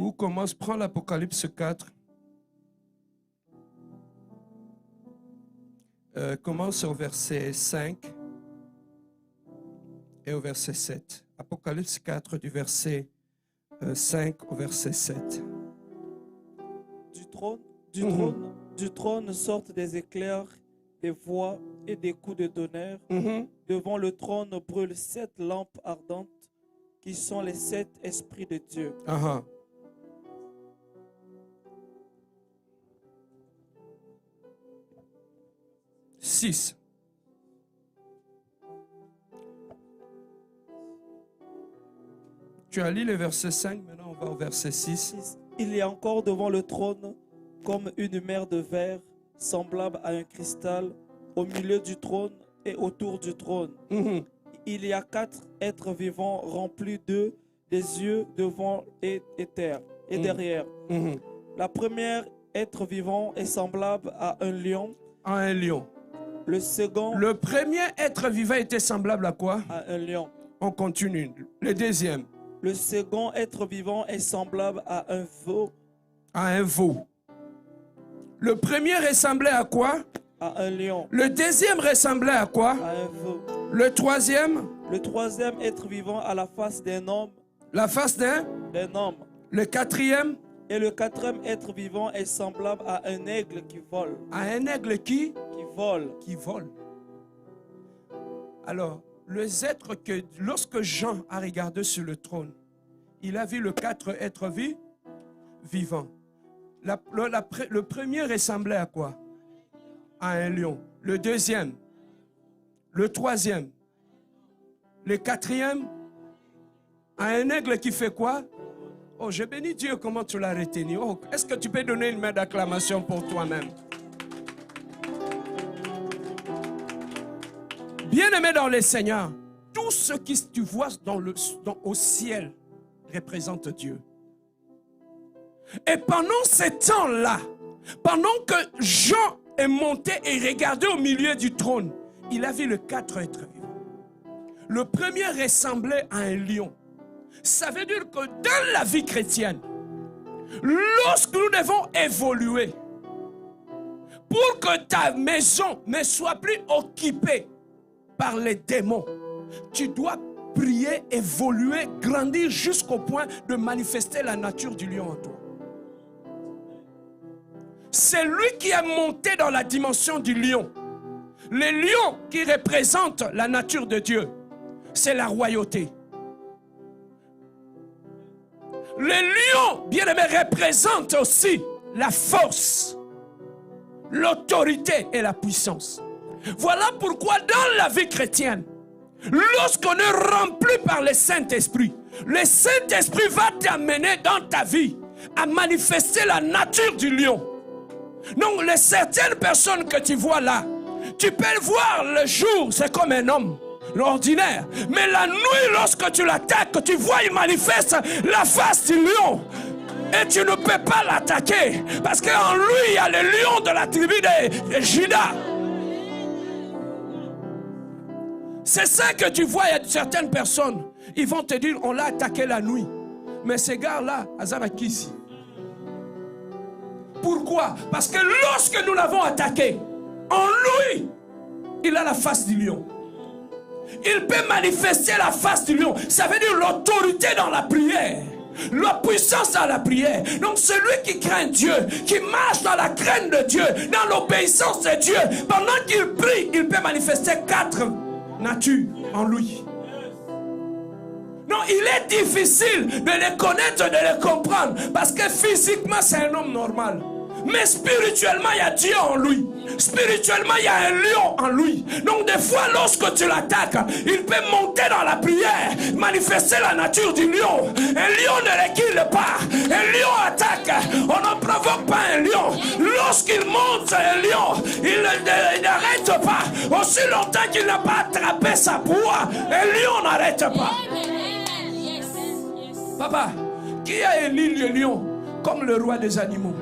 Où commence, prends l'Apocalypse 4. Commence au verset 5 et au verset 7. Apocalypse 4 du verset 5 au verset 7. Du trône sortent des éclairs, des voix et des coups de tonnerre. Devant le trône brûlent 7 lampes ardentes qui sont les 7 esprits de Dieu. 6. Tu as lu le verset 5, maintenant on va au verset 6. Il y a encore devant le trône comme une mer de verre, semblable à un cristal, au milieu du trône et autour du trône. Il y a 4 êtres vivants remplis d'eux, des yeux devant et derrière. La première être vivant est semblable à un lion. À un lion. Le second. Le premier être vivant était semblable à quoi? À un lion. On continue. Le deuxième. Le second être vivant est semblable à un veau. À un veau. Le premier ressemblait à quoi? À un lion. Le deuxième ressemblait à quoi? À un veau. Le troisième? Le troisième être vivant a la face d'un homme. La face d'un homme. Le quatrième? Et le quatrième être vivant est semblable à un aigle qui vole. À un aigle qui vole. Qui vole. Alors, les êtres que, lorsque Jean a regardé sur le trône, il a vu les 4 êtres vivants. Le premier ressemblait à quoi? À un lion. Le deuxième. Le troisième. Le quatrième. À un aigle qui fait quoi? Oh, je bénis Dieu, comment tu l'as retenu. Oh, est-ce que tu peux donner une main d'acclamation pour toi-même? Bien-aimé dans le Seigneur, tout ce que tu vois au ciel représente Dieu. Et pendant ce temps-là, pendant que Jean est monté et regardé au milieu du trône, il a vu les 4 êtres vivants. Le premier ressemblait à un lion. Ça veut dire que dans la vie chrétienne, lorsque nous devons évoluer, pour que ta maison ne soit plus occupée par les démons, tu dois prier, évoluer, grandir jusqu'au point de manifester la nature du lion en toi. C'est lui qui est monté dans la dimension du lion. Le lion qui représente la nature de Dieu, c'est la royauté. Le lion, bien-aimé, représente aussi la force, l'autorité et la puissance. Voilà pourquoi dans la vie chrétienne, lorsqu'on est rempli par le Saint-Esprit, le Saint-Esprit va t'amener dans ta vie à manifester la nature du lion. Donc, les certaines personnes que tu vois là, tu peux le voir le jour, c'est comme un homme ordinaire. Mais la nuit, lorsque tu l'attaques, tu vois, il manifeste la face du lion. Et tu ne peux pas l'attaquer. Parce qu'en lui, il y a le lion de la tribu de Juda. C'est ça que tu vois, il y a certaines personnes, ils vont te dire, on l'a attaqué la nuit. Mais ces gars-là, Azarakisi. Pourquoi? Parce que lorsque nous l'avons attaqué, en lui, il a la face du lion. Il peut manifester la face du lion. Ça veut dire l'autorité dans la prière. La puissance dans la prière. Donc celui qui craint Dieu, qui marche dans la crainte de Dieu, dans l'obéissance de Dieu, pendant qu'il prie, il peut manifester 4 natures en lui. Non, il est difficile de les connaître, de les comprendre, parce que physiquement c'est un homme normal. Mais spirituellement, il y a Dieu en lui. Spirituellement, il y a un lion en lui. Donc des fois, lorsque tu l'attaques, il peut monter dans la prière, manifester la nature du lion. Un lion ne recule pas. Un lion attaque. On ne provoque pas un lion. Lorsqu'il monte un lion, il n'arrête pas. Aussi longtemps qu'il n'a pas attrapé sa proie, un lion n'arrête pas. Papa, qui a élu le lion comme le roi des animaux?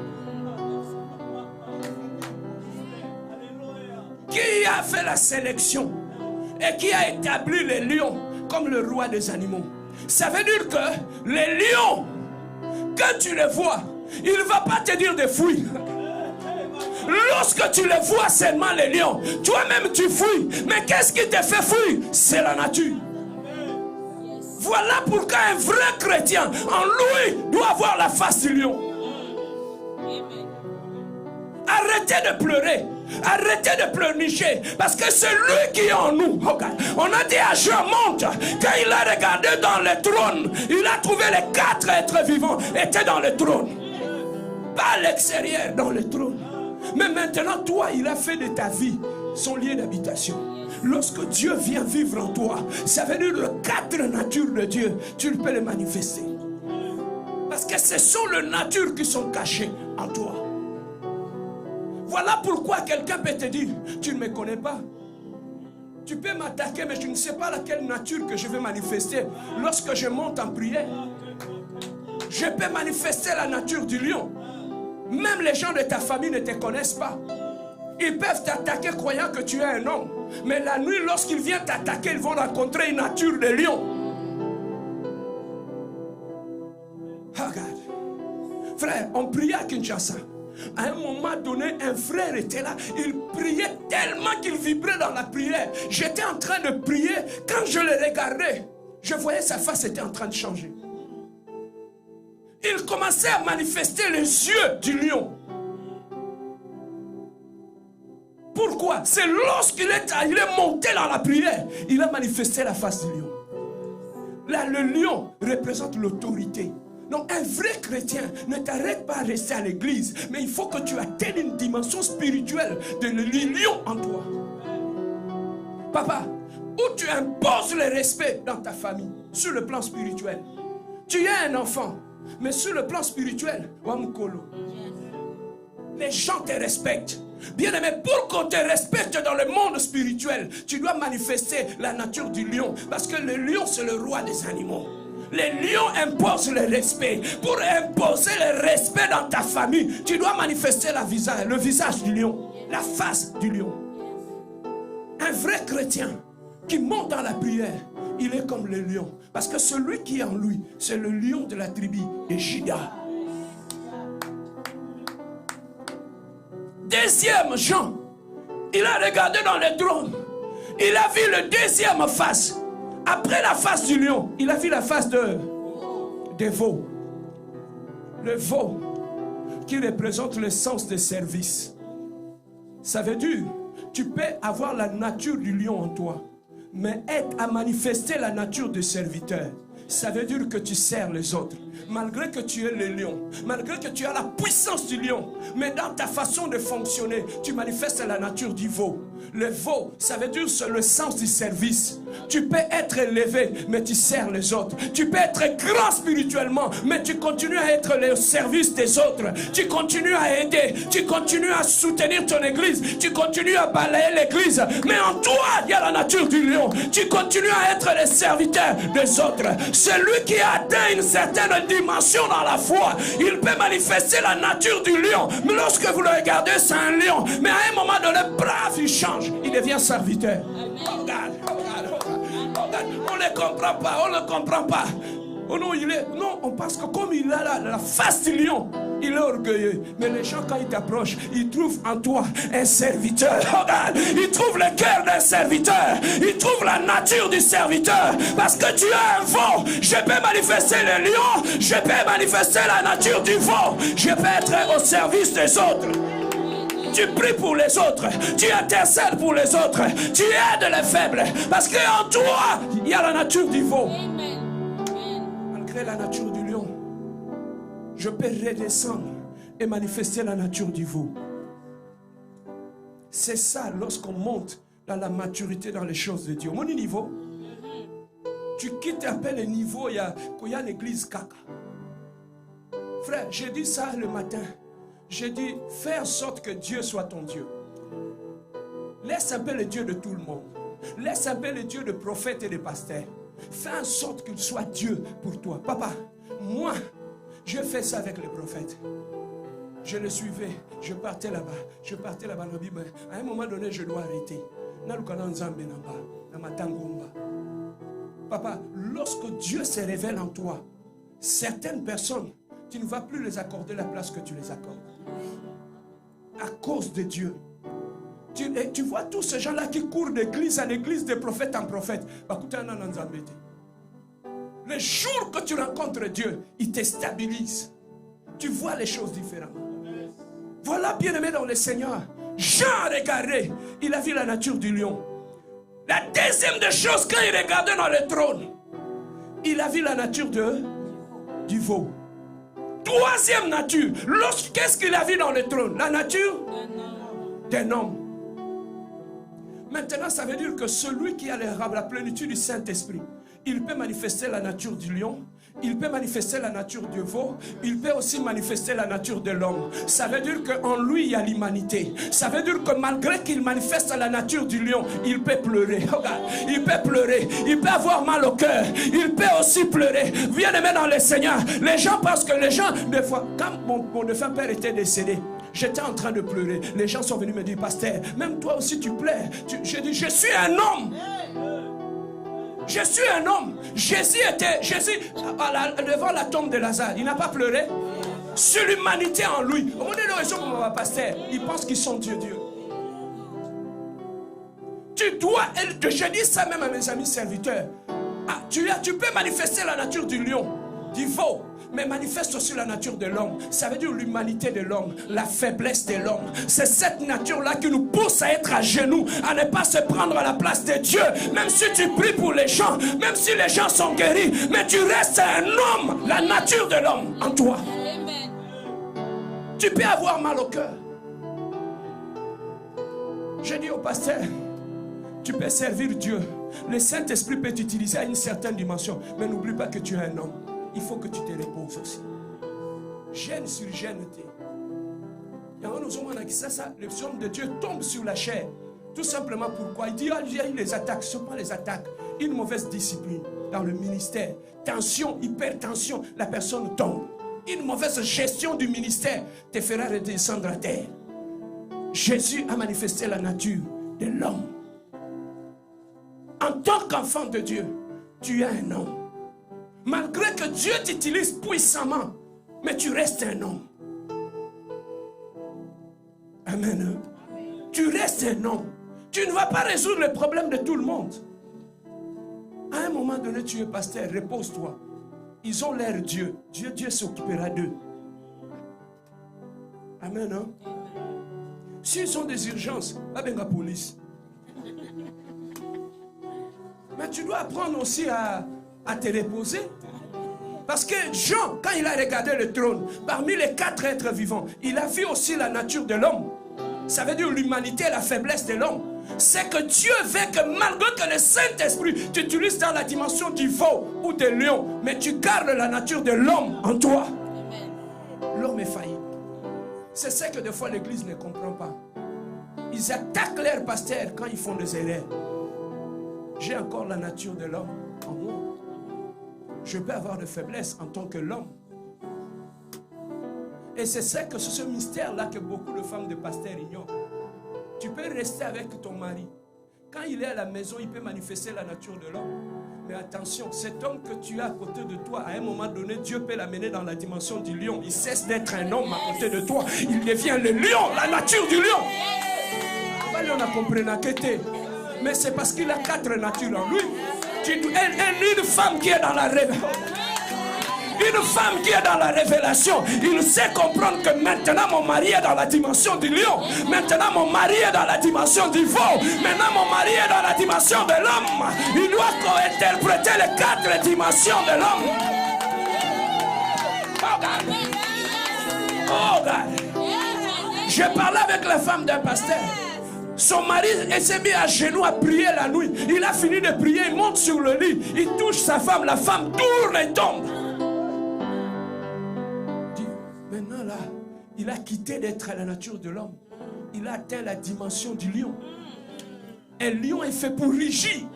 Qui a fait la sélection et qui a établi les lions comme le roi des animaux? Ça veut dire que les lions, quand tu le vois, il ne va pas te dire de fuir. Lorsque tu le vois seulement les lions, toi-même tu fuis. Mais qu'est-ce qui te fait fuir? C'est la nature. Voilà pourquoi un vrai chrétien, en lui, doit avoir la face du lion. Arrêtez de pleurer. Arrêtez de pleurnicher. Parce que c'est lui qui est en nous. Regarde. On a dit à Jean, monte. Quand il a regardé dans le trône, il a trouvé les 4 êtres vivants étaient dans le trône. Pas à l'extérieur, dans le trône. Mais maintenant, toi, il a fait de ta vie son lieu d'habitation. Lorsque Dieu vient vivre en toi, ça veut dire les 4 natures de Dieu, tu peux les manifester. Parce que ce sont les natures qui sont cachées en toi. Voilà pourquoi quelqu'un peut te dire, tu ne me connais pas. Tu peux m'attaquer, mais je ne sais pas laquelle nature que je vais manifester lorsque je monte en prière. Je peux manifester la nature du lion. Même les gens de ta famille ne te connaissent pas. Ils peuvent t'attaquer croyant que tu es un homme. Mais la nuit, lorsqu'ils viennent t'attaquer, ils vont rencontrer une nature de lion. Regarde. Frère, on priait à Kinshasa. À un moment donné, un frère était là. Il priait tellement qu'il vibrait dans la prière. J'étais en train de prier. Quand je le regardais, je voyais sa face était en train de changer. Il commençait à manifester les yeux du lion. Pourquoi? C'est lorsqu'il est monté dans la prière, il a manifesté la face du lion. Là, le lion représente l'autorité. Donc, un vrai chrétien ne t'arrête pas à rester à l'église, mais il faut que tu atteignes une dimension spirituelle de lion en toi. Papa, où tu imposes le respect dans ta famille, sur le plan spirituel. Tu es un enfant, mais sur le plan spirituel, les gens te respectent. Bien aimé, pour qu'on te respecte dans le monde spirituel, tu dois manifester la nature du lion. Parce que le lion, c'est le roi des animaux. Les lions imposent le respect. Pour imposer le respect dans ta famille, tu dois manifester le visage du lion, la face du lion. Un vrai chrétien qui monte dans la prière, il est comme le lion. Parce que celui qui est en lui, c'est le lion de la tribu de Juda. Deuxième Jean, il a regardé dans le trône. Il a vu le deuxième face. Après la face du lion, il a vu la face des veaux. Le veau qui représente le sens de service. Ça veut dire, tu peux avoir la nature du lion en toi, mais être à manifester la nature du serviteur. Ça veut dire que tu sers les autres. Malgré que tu es le lion, malgré que tu as la puissance du lion, mais dans ta façon de fonctionner, tu manifestes la nature du veau. Le veau, ça veut dire c'est le sens du service. Tu peux être élevé, mais tu sers les autres. Tu peux être grand spirituellement, mais tu continues à être le service des autres. Tu continues à aider, tu continues à soutenir ton église, tu continues à balayer l'église. Mais en toi, il y a la nature du lion. Tu continues à être le serviteur des autres. Celui qui a atteint une certaine dimension dans la foi, il peut manifester la nature du lion. Mais lorsque vous le regardez, c'est un lion. Mais à un moment donné, brave, il change. Il devient serviteur. Regarde. On ne comprend pas, on ne comprend pas. Oh non, on pense que comme il a la face du lion, il est orgueilleux. Mais les gens, quand ils t'approchent, ils trouvent en toi un serviteur. Regarde, ils trouvent le cœur d'un serviteur. Ils trouvent la nature du serviteur. Parce que tu es un veau. Je peux manifester le lion. Je peux manifester la nature du veau. Je peux être au service des autres. Tu pries pour les autres, tu intercèdes pour les autres, tu aides les faibles, parce qu'en toi, il y a la nature du veau. Malgré la nature du lion, je peux redescendre et manifester la nature du veau. C'est ça lorsqu'on monte dans la maturité dans les choses de Dieu. Mon niveau, tu quittes un peu le niveau, il y a l'église caca. Frère, j'ai dit ça le matin. J'ai dit, fais en sorte que Dieu soit ton Dieu. Laisse un peu le Dieu de tout le monde. Laisse un peu le Dieu de prophètes et de pasteurs. Fais en sorte qu'il soit Dieu pour toi. Papa, moi, je fais ça avec les prophètes. Je le suivais, je partais là-bas. À un moment donné, je dois arrêter. Papa, lorsque Dieu se révèle en toi, certaines personnes tu ne vas plus les accorder la place que tu les accordes. À cause de Dieu. Tu vois tous ces gens-là qui courent d'église en église, de prophète en prophète. Le jour que tu rencontres Dieu, il te stabilise. Tu vois les choses différemment. Voilà, bien-aimé dans le Seigneur. Jean a regardé, il a vu la nature du lion. La deuxième des choses, quand il regardait dans le trône, il a vu la nature du veau. Troisième nature, qu'est-ce qu'il a vu dans le trône? La nature d'un homme. Maintenant, ça veut dire que celui qui a la plénitude du Saint-Esprit, il peut manifester la nature du lion, il peut manifester la nature du veau, il peut aussi manifester la nature de l'homme. Ça veut dire qu'en lui, il y a l'humanité. Ça veut dire que malgré qu'il manifeste la nature du lion, il peut pleurer. Regarde, il peut pleurer, il peut avoir mal au cœur, il peut aussi pleurer. Bien-aimé dans le Seigneur, les gens pensent que les gens, des fois, quand mon défunt père était décédé, j'étais en train de pleurer. Les gens sont venus me dire, pasteur, même toi aussi tu pleures. J'ai dit, je suis un homme. Je suis un homme. Jésus devant la tombe de Lazare, il n'a pas pleuré. Sur l'humanité en lui. Au moment de l'horizon, mon pasteur, ils pensent qu'ils sont Dieu. Tu dois, je dis ça même à mes amis serviteurs. Tu peux manifester la nature du lion, du veau, mais manifeste aussi la nature de l'homme. Ça veut dire l'humanité de l'homme, la faiblesse de l'homme. C'est cette nature-là qui nous pousse à être à genoux, à ne pas se prendre à la place de Dieu. Même si tu pries pour les gens, même si les gens sont guéris, mais tu restes un homme, la nature de l'homme en toi. Tu peux avoir mal au cœur. Je dis au pasteur, tu peux servir Dieu. Le Saint-Esprit peut t'utiliser à une certaine dimension, mais n'oublie pas que tu es un homme. Il faut que tu te reposes aussi. Gêne sur gêneté. Les hommes de Dieu tombent sur la chair. Tout simplement pourquoi? Il dit, il y a eu les attaques. Ce ne sont pas les attaques. Une mauvaise discipline dans le ministère. Tension, hypertension, la personne tombe. Une mauvaise gestion du ministère te fera redescendre à terre. Jésus a manifesté la nature de l'homme. En tant qu'enfant de Dieu, tu es un homme. Malgré que Dieu t'utilise puissamment, mais tu restes un homme. Amen. Tu restes un homme. Tu ne vas pas résoudre les problèmes de tout le monde. À un moment donné, tu es pasteur, repose-toi. Ils ont l'air Dieu. Dieu s'occupera d'eux. Amen. S'ils ont des urgences, va bien la police. Mais tu dois apprendre aussi à te reposer. Parce que Jean, quand il a regardé le trône, parmi les 4 êtres vivants, il a vu aussi la nature de l'homme. Ça veut dire l'humanité et la faiblesse de l'homme. C'est que Dieu veut que malgré que le Saint-Esprit t'utilise dans la dimension du veau ou de lion, mais tu gardes la nature de l'homme en toi. L'homme est faillible. C'est ça que des fois l'église ne comprend pas. Ils attaquent leurs pasteurs quand ils font des erreurs. J'ai encore la nature de l'homme en moi. Je peux avoir de faiblesse en tant que l'homme. Et c'est ça que c'est ce mystère-là que beaucoup de femmes de pasteurs ignorent. Tu peux rester avec ton mari. Quand il est à la maison, il peut manifester la nature de l'homme. Mais attention, cet homme que tu as à côté de toi, à un moment donné, Dieu peut l'amener dans la dimension du lion. Il cesse d'être un homme à côté de toi. Il devient le lion, la nature du lion. On a compris la quête. Mais c'est parce qu'il a 4 natures en lui. Une femme qui est dans la révélation. Une femme qui est dans la révélation, il sait comprendre que maintenant mon mari est dans la dimension du lion. Maintenant mon mari est dans la dimension du veau. Maintenant mon mari est dans la dimension de l'homme. Il doit co-interpréter les 4 dimensions de l'homme. Oh God. Je parlais avec la femme d'un pasteur. Son mari s'est mis à genoux à prier la nuit. Il a fini de prier, il monte sur le lit. Il touche sa femme, la femme tourne et tombe. Maintenant là, il a quitté d'être à la nature de l'homme. Il a atteint la dimension du lion. Un lion est fait pour rugir.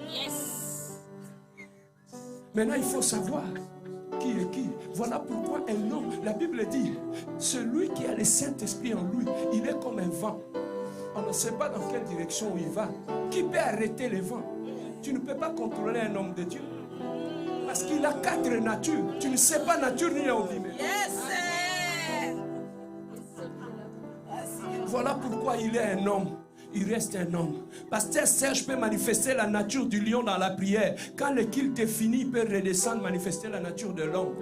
Maintenant il faut savoir qui est qui. Voilà pourquoi un homme, la Bible dit, celui qui a le Saint-Esprit en lui, il est comme un vent. On ne sait pas dans quelle direction il va. Qui peut arrêter les vents? Tu ne peux pas contrôler un homme de Dieu. Parce qu'il a 4 natures. Tu ne sais pas nature ni homme. Yes, Voilà pourquoi il est un homme. Il reste un homme. Pasteur Serge peut manifester la nature du lion dans la prière. Quand le culte est fini, il peut redescendre, manifester la nature de l'homme.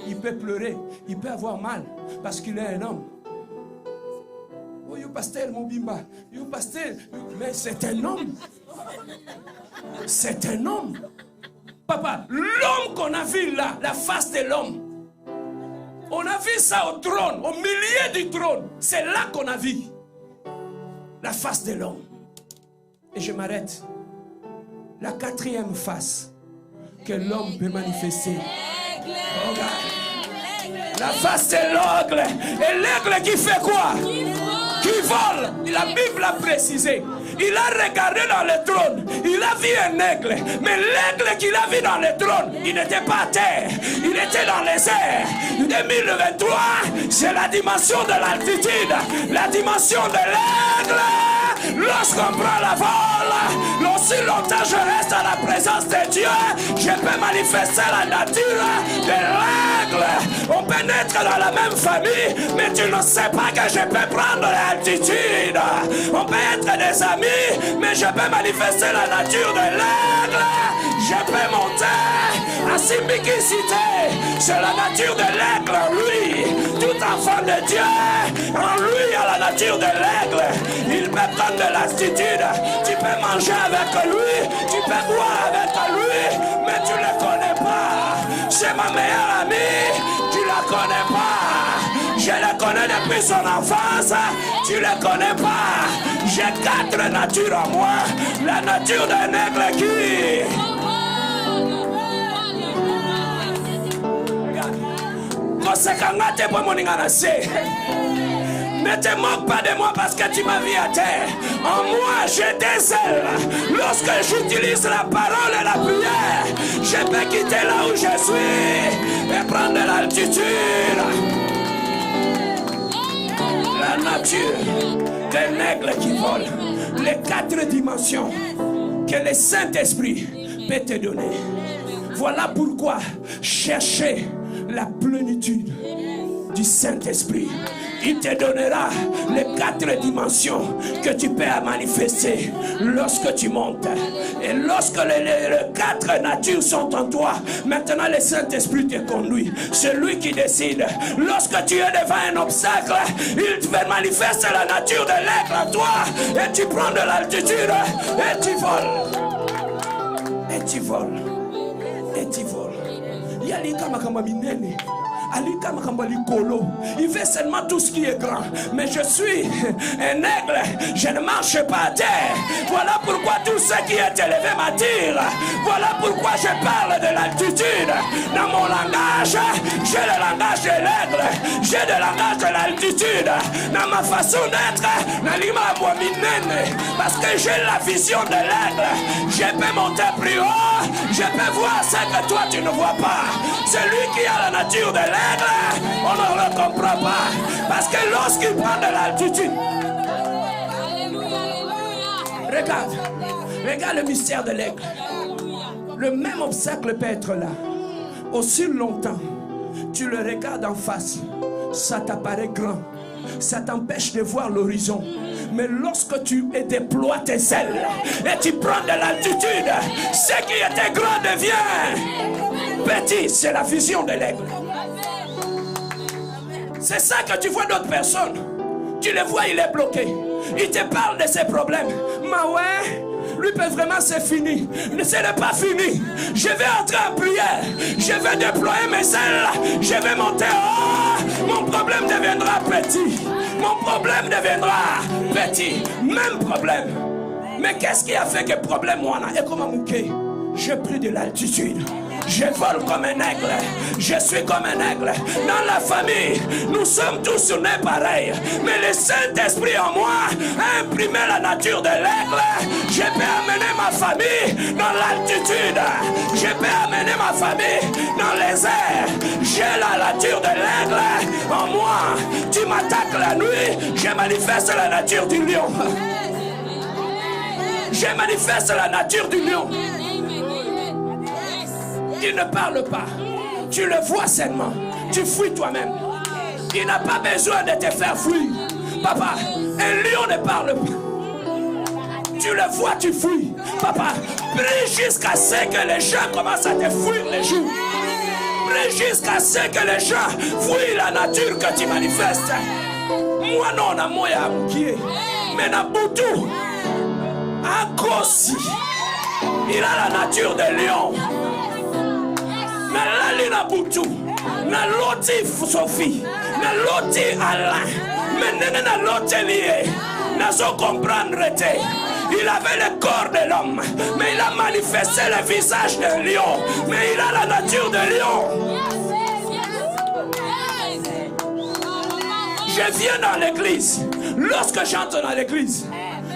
Il peut pleurer, il peut avoir mal, parce qu'il est un homme. Oh, yo pasteur Mobimba, yo pasteur, mais c'est un homme. C'est un homme. Papa, l'homme qu'on a vu là, la face de l'homme, on a vu ça au trône, au milieu du trône. C'est là qu'on a vu la face de l'homme. Et je m'arrête. La quatrième face que l'homme peut manifester. Regarde. La face de l'aigle. Et l'aigle qui fait quoi? Qui vole. La Bible l'a précisé. Il a regardé dans le trône. Il a vu un aigle. Mais l'aigle qu'il a vu dans le trône, il n'était pas à terre. Il était dans les airs. 2023, c'est la dimension de l'altitude. La dimension de l'aigle. Lorsqu'on prend la vol, aussi longtemps je reste à la présence de Dieu, je peux manifester la nature de l'aigle. On peut naître dans la même famille, mais tu ne sais pas que je peux prendre l'altitude. On peut être des amis, mais je peux manifester la nature de l'aigle. Je peux monter à Simbiki Cité. C'est la nature de l'aigle en lui. Tout enfant de Dieu, en lui il y a la nature de l'aigle. Il peut prendre de l'altitude. Tu peux manger avec lui, tu peux boire avec lui, mais tu ne le connais pas. C'est ma meilleure amie, tu ne la connais pas. Je le connais depuis son enfance, tu ne le connais pas. J'ai 4 natures en moi. La nature d'un aigle qui... Ne te moque pas de moi parce que tu m'as vu à terre. En moi, j'ai des ailes. Lorsque j'utilise la parole et la prière, je peux quitter là où je suis et prendre de l'altitude. La nature d'un aigle qui vole. Les 4 dimensions que le Saint-Esprit peut te donner. Voilà pourquoi cherchez la plénitude du Saint-Esprit. Il te donnera les 4 dimensions que tu peux manifester lorsque tu montes. Et lorsque les 4 natures sont en toi, maintenant le Saint-Esprit te conduit. C'est lui qui décide. Lorsque tu es devant un obstacle, il te manifeste la nature de l'aigle en toi. Et tu prends de l'altitude et tu voles. Et tu voles. Et tu voles. Yalika makamba minene. Il fait seulement tout ce qui est grand. Mais je suis un aigle. Je ne marche pas à terre. Voilà pourquoi tout ce qui est élevé m'attire. Voilà pourquoi je parle de l'altitude. Dans mon langage, j'ai le langage de l'aigle. J'ai le langage de l'altitude. Dans ma façon d'être, parce que j'ai la vision de l'aigle. Je peux monter plus haut. Je peux voir ce que toi tu ne vois pas. Celui qui a la nature de l'aigle, on ne le comprend pas. Parce que lorsqu'il prend de l'altitude, regarde le mystère de l'aigle. Le même obstacle peut être là. Aussi longtemps, tu le regardes en face, ça t'apparaît grand. Ça t'empêche de voir l'horizon. Mais lorsque tu déploies tes ailes et tu prends de l'altitude, ce qui était grand devient petit. C'est la vision de l'aigle. C'est ça que tu vois d'autres personnes. Tu le vois, il est bloqué. Il te parle de ses problèmes. Mais ouais, lui peut vraiment c'est fini. Mais ce n'est pas fini. Je vais entrer en prière. Je vais déployer mes ailes. Je vais monter haut. Mon problème deviendra petit. Mon problème deviendra petit. Même problème. Mais qu'est-ce qui a fait que problème moi et comment mouquer? J'ai pris de l'altitude. Je vole comme un aigle. Je suis comme un aigle. Dans la famille, nous sommes tous nés pareils. Mais le Saint-Esprit en moi a imprimé la nature de l'aigle. Je peux amener ma famille dans l'altitude. Je peux amener ma famille dans les airs. J'ai la nature de l'aigle en moi. Tu m'attaques la nuit, je manifeste la nature du lion. Je manifeste la nature du lion. Il ne parle pas. Tu le vois seulement. Tu fuis toi-même. Il n'a pas besoin de te faire fuir. Papa, un lion ne parle pas. Tu le vois, tu fuis. Papa, prie jusqu'à ce que les gens commencent à te fuir les jours. Prie jusqu'à ce que les gens fuient la nature que tu manifestes. Moi non, na moya moukié. Mais na boutou, Akosi, il a la nature de lion. Na lali na boutou, na loti Sophie, na loti Alain, mais na loti lié. N'a pas comprendre. Il avait le corps de l'homme, mais il a manifesté le visage de lion. Mais il a la nature de lion. Je viens dans l'église. Lorsque j'entre dans l'église,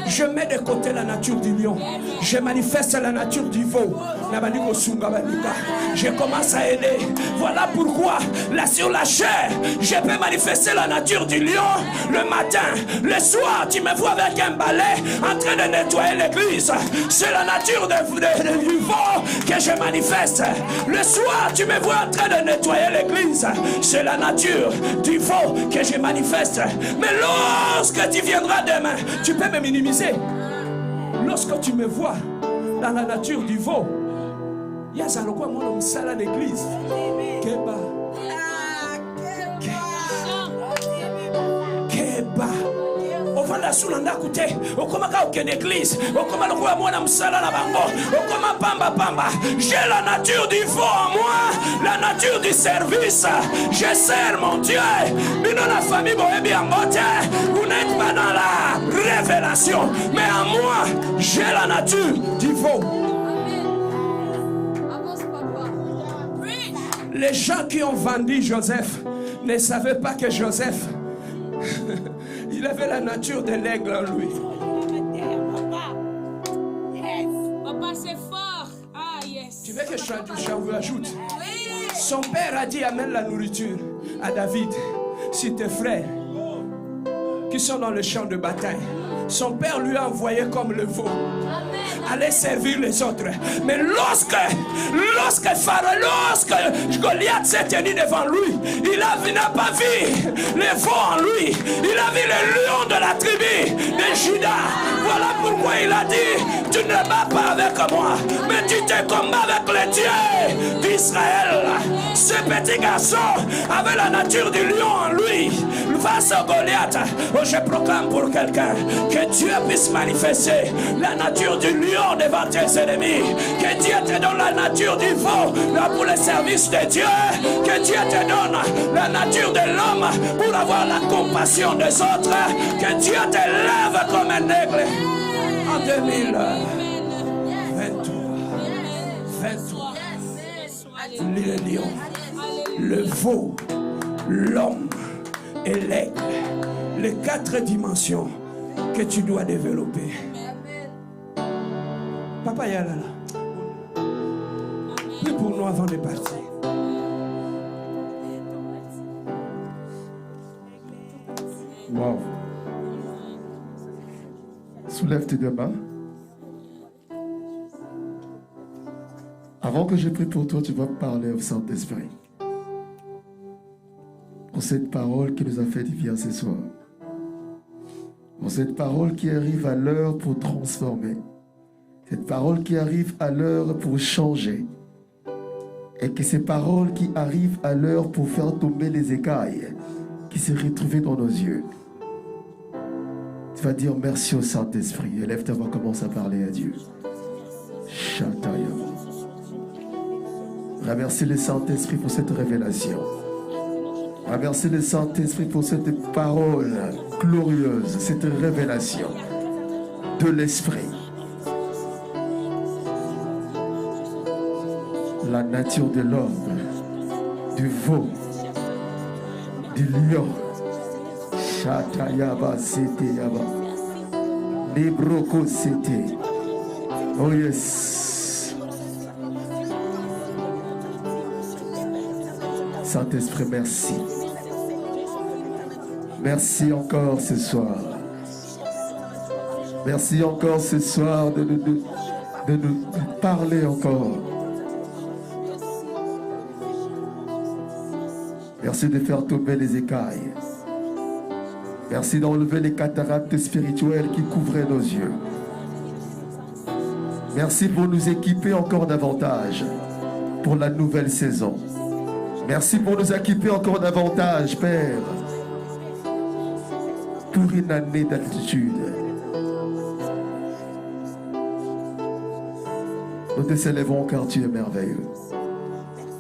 je mets de côté la nature du lion. Je manifeste la nature du veau. Je commence à aider. Voilà pourquoi, là sur la chair, je peux manifester la nature du lion. Le matin, le soir, tu me vois avec un balai en train de nettoyer l'église. C'est la nature du veau que je manifeste. Le soir, tu me vois en train de nettoyer l'église. C'est la nature du veau que je manifeste. Mais lorsque tu viendras demain, tu peux me minimiser. Lorsque tu me vois dans la nature du veau, il y a ça quoi mon homme sale à l'église. Keba. Keba. On va la soulanda côté. On commence à aucune église. On commence à voir mon homme sale à la bango. On commence pamba pamba. J'ai la nature du veau en moi, la nature du service. Je sers mon Dieu. Mais dans la famille, vous n'êtes pas dans la révélation. Mais en moi, j'ai la nature du veau. Les gens qui ont vendu Joseph ne savaient pas que Joseph, il avait la nature de l'aigle en lui. Papa, c'est fort. Ah, yes. Tu veux que je vous ajoute? Son père a dit amène la nourriture à David, si tes frères qui sont dans le champ de bataille. Son père lui a envoyé comme le veau. Aller servir les autres. Mais lorsque Goliath s'est tenu devant lui, il n'a pas vu les veaux en lui. Il a vu le lion de la tribu de Juda. Voilà pourquoi il a dit, tu ne bats pas avec moi, mais tu te combats avec le Dieu d'Israël. Ce petit garçon avait la nature du lion en lui. Face à Goliath, je proclame pour quelqu'un que Dieu puisse manifester la nature du lion devant tes ennemis. Que Dieu te donne la nature du veau pour le service de Dieu. Que Dieu te donne la nature de l'homme pour avoir la compassion des autres. Que Dieu te lève comme un aigle en 2023. Le lion, le veau, l'homme et l'aigle. Les 4 dimensions que tu dois développer. Papa Yalala, prie pour nous avant de partir. Wow. Soulève tes deux mains. Avant que je prie pour toi, tu vas parler au Saint-Esprit. Pour cette parole qui nous a fait du bien ce soir. Pour cette parole qui arrive à l'heure pour transformer. Cette parole qui arrive à l'heure pour changer. Et que ces paroles qui arrivent à l'heure pour faire tomber les écailles qui se retrouvent dans nos yeux. Tu vas dire merci au Saint-Esprit. Élève ta voix, commence à parler à Dieu. Shataya. Remercie le Saint-Esprit pour cette révélation. Remercie le Saint-Esprit pour cette parole glorieuse, cette révélation de l'Esprit. La nature de l'homme, du veau, du lion. Shatayaba sete yaba. Libroko sete. Oh yes. Saint-Esprit, merci. Merci encore ce soir. Merci encore ce soir de nous parler encore. Merci de faire tomber les écailles. Merci d'enlever les cataractes spirituelles qui couvraient nos yeux. Merci pour nous équiper encore davantage pour la nouvelle saison. Merci pour nous équiper encore davantage, Père, pour une année d'altitude. Nous te célébrons car tu es merveilleux.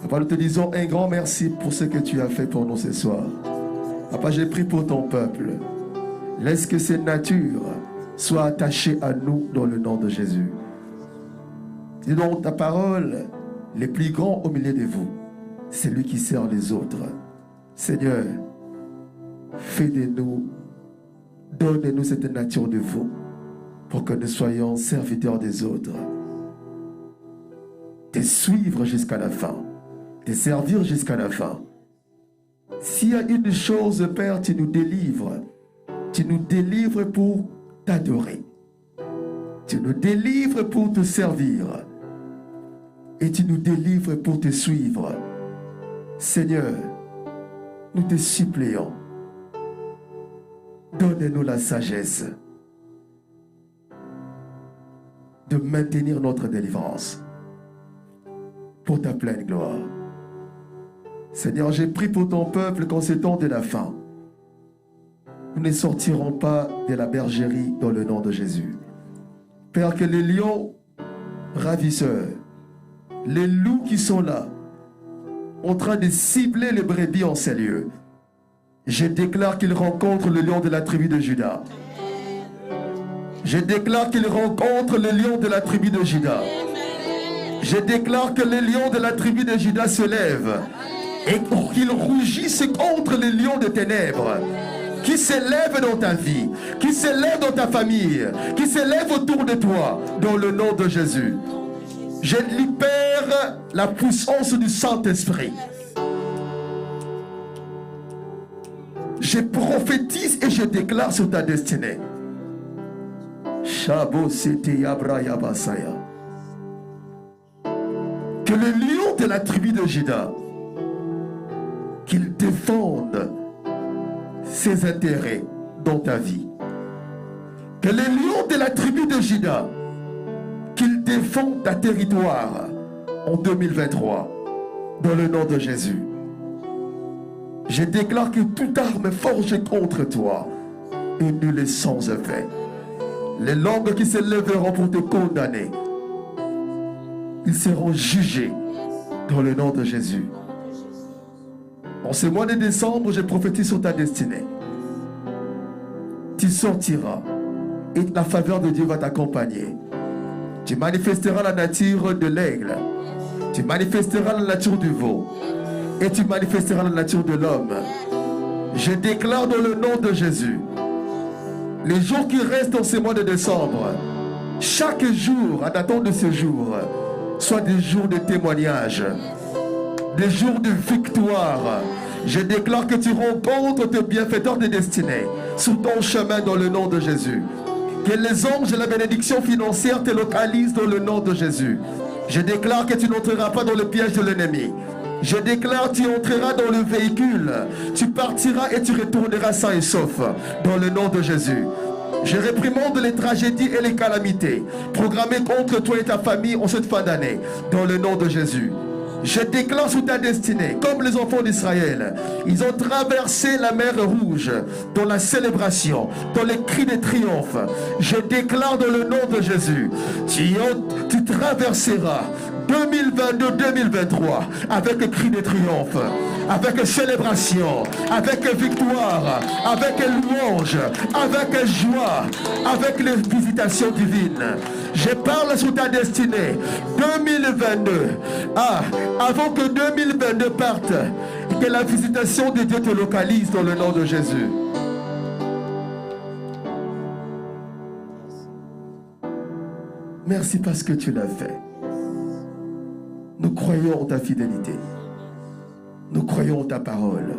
Papa, nous te disons un grand merci pour ce que tu as fait pour nous ce soir. Papa, j'ai prié pour ton peuple. Laisse que cette nature soit attachée à nous dans le nom de Jésus. Dis donc ta parole, les plus grands au milieu de vous, c'est lui qui sert les autres. Seigneur, fais de nous, donne-nous cette nature de vous pour que nous soyons serviteurs des autres. Te suivre jusqu'à la fin, te servir jusqu'à la fin. S'il y a une chose, Père, tu nous délivres pour t'adorer. Tu nous délivres pour te servir. Et tu nous délivres pour te suivre. Seigneur, nous te supplions. Donne-nous la sagesse de maintenir notre délivrance pour ta pleine gloire. Seigneur, j'ai prié pour ton peuple qu'en ce temps de la fin, nous ne sortirons pas de la bergerie dans le nom de Jésus. Père, que les lions ravisseurs, les loups qui sont là, en train de cibler les brebis en ces lieux, je déclare qu'ils rencontrent le lion de la tribu de Juda. Je déclare qu'ils rencontrent le lion de la tribu de Juda. Je déclare que les lions de la tribu de Juda se lèvent et qu'ils rougissent contre les lions de ténèbres qui s'élèvent dans ta vie, qui s'élèvent dans ta famille, qui s'élèvent autour de toi, dans le nom de Jésus. Je libère la puissance du Saint-Esprit. Je prophétise et je déclare sur ta destinée. Que le lion de la tribu de Juda, qu'il défende ses intérêts dans ta vie. Que le lion de la tribu de Juda, qu'il défende ta territoire en 2023, dans le nom de Jésus. Je déclare que toute arme forgée contre toi est nulle et sans effet. Les langues qui se lèveront pour te condamner, ils seront jugés dans le nom de Jésus. En ce mois de décembre, je prophétise sur ta destinée. Tu sortiras et la faveur de Dieu va t'accompagner. Tu manifesteras la nature de l'aigle. Tu manifesteras la nature du veau. Et tu manifesteras la nature de l'homme. Je déclare dans le nom de Jésus, les jours qui restent dans ce mois de décembre, chaque jour, à datant de ce jour, soit des jours de témoignage, des jours de victoire. Je déclare que tu rencontres tes bienfaiteurs de destinée sur ton chemin dans le nom de Jésus. Que les anges et la bénédiction financière te localisent dans le nom de Jésus. Je déclare que tu n'entreras pas dans le piège de l'ennemi. Je déclare que tu entreras dans le véhicule. Tu partiras et tu retourneras sain et sauf dans le nom de Jésus. Je réprimande les tragédies et les calamités programmées contre toi et ta famille en cette fin d'année dans le nom de Jésus. Je déclare sous ta destinée, comme les enfants d'Israël, ils ont traversé la mer Rouge dans la célébration, dans les cris de triomphe. Je déclare dans le nom de Jésus, tu traverseras 2022-2023 avec cri de triomphe, avec célébration, avec victoire, avec louange, avec joie, avec les visitations divines. Je parle sur ta destinée 2022. Avant que 2022 parte, que la visitation de Dieu te localise dans le nom de Jésus. Merci parce que tu l'as fait. Nous croyons en ta fidélité. Nous croyons en ta parole.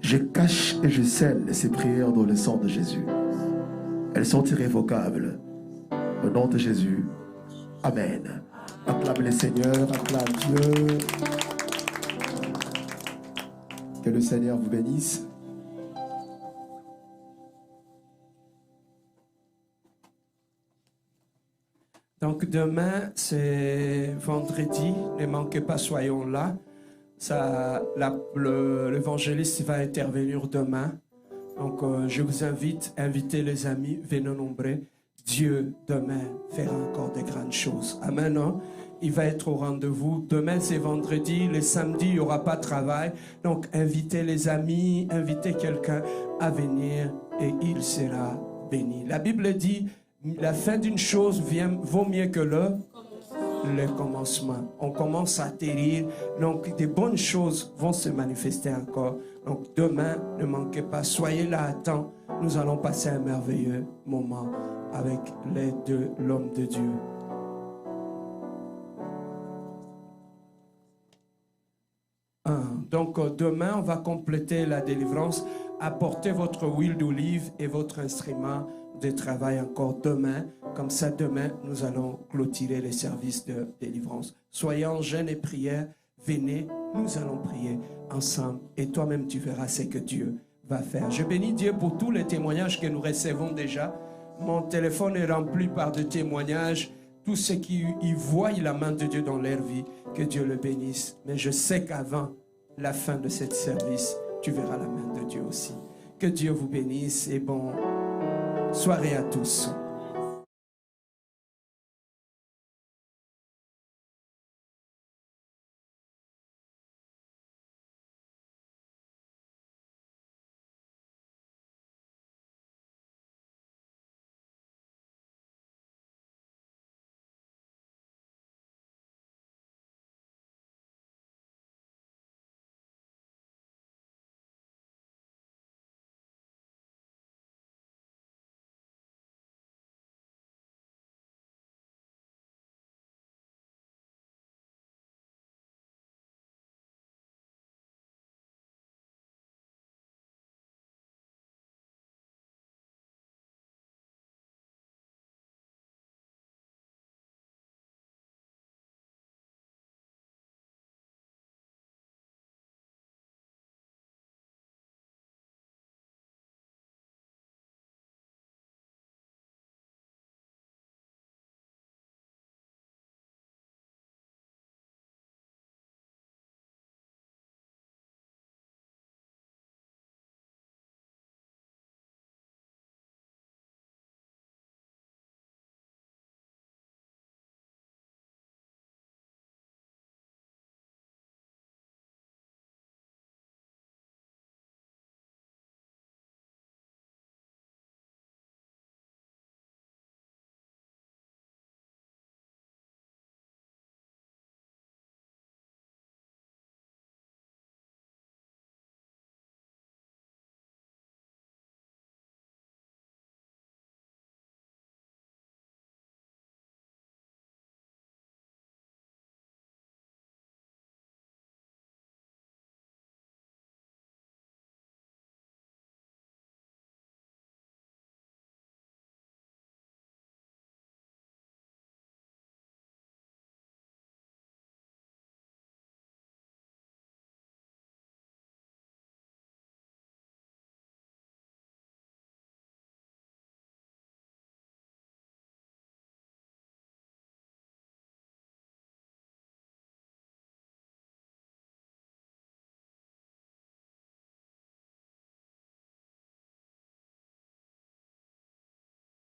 Je cache et je scelle ces prières dans le sang de Jésus. Elles sont irrévocables. Au nom de Jésus. Amen. Acclame le Seigneur, acclame Dieu. Que le Seigneur vous bénisse. Donc demain, c'est vendredi. Ne manquez pas, soyons là. L'évangéliste va intervenir demain. Donc je vous invite, invitez les amis, venez nombreux. Dieu, demain, fera encore de grandes choses. Amen. Hein? Il va être au rendez-vous. Demain, c'est vendredi. Le samedi, il n'y aura pas de travail. Donc, invitez les amis, invitez quelqu'un à venir et il sera béni. La Bible dit, la fin d'une chose vaut mieux que le commencement. On commence à atterrir. Donc, des bonnes choses vont se manifester encore. Donc, demain, ne manquez pas. Soyez là à temps. Nous allons passer un merveilleux moment avec l'aide de l'homme de Dieu. Donc demain, on va compléter la délivrance. Apportez votre huile d'olive et votre instrument de travail encore demain. Comme ça, demain, nous allons clôturer les services de délivrance. Soyez en jeûne et prière. Venez, nous allons prier ensemble. Et toi-même, tu verras ce que Dieu va faire. Je bénis Dieu pour tous les témoignages que nous recevons déjà. Mon téléphone est rempli par des témoignages. Tous ceux qui y voient la main de Dieu dans leur vie, que Dieu le bénisse. Mais je sais qu'avant la fin de ce service, tu verras la main de Dieu aussi. Que Dieu vous bénisse et bonne soirée à tous.